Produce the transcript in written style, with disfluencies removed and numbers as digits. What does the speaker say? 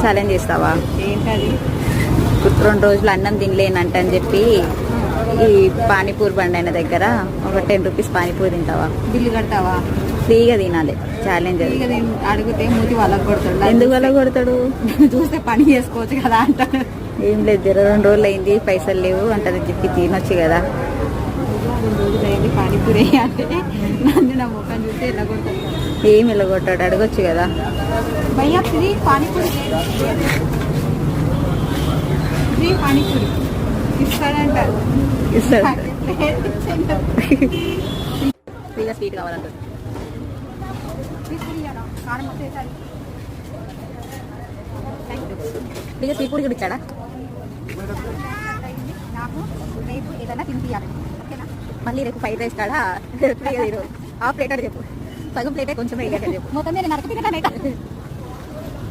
Challenge చేస్తావా? ఏంటది? 2 రోజులు అన్నం తినలేనంట అని చెప్పి ఈ పానీపూరి బండి అయిన దగ్గర ఒక 10 రూపీస్ పానీపూరి తింటావా? బిల్లు కడతావా? ఫ్రీగా తినాలి. ఛాలెంజ్ అది. అడిగితే మూతి వాళ్ళకి కొడతాడు. ఎందుకు అలా కొడతాడు? చూస్తే పని చేసుకోవచ్చు కదా అంటాడు. ఏం లేదు, 2 రోజులు అయింది, పైసలు లేవు అంటది చెప్పి తినొచ్చు కదా. 2 రోజులు అయింది పానీపూరి అంటే నన్ను నా ముఖం చూస్తే ఎలా కొడతాడు? ఏమి ఇలా కొట్టాడు? అడగొచ్చు కదా. భయ్యా ఫ్రీ పానీపూరి, ఫ్రీ పానీపూరి ఇస్తాడంటారు. ఇస్తాడు. ఫ్రీగా స్వీట్ కావాలంటారు. ఫ్రీగా స్వీట్ పూరి కూడా ఇచ్చాడా? నాకు రేపు ఏదైనా తినిపించాలి, ఓకేనా? మళ్ళీ రేపు ఫ్రైడ్ రైస్ కాడా ఫ్రీగా ఈరోజు హాఫ్ ప్లేట్ అని చెప్పు. సగం ప్లేటే కొంచెం చెప్పు. మొత్తం నేను నరక తినడానికి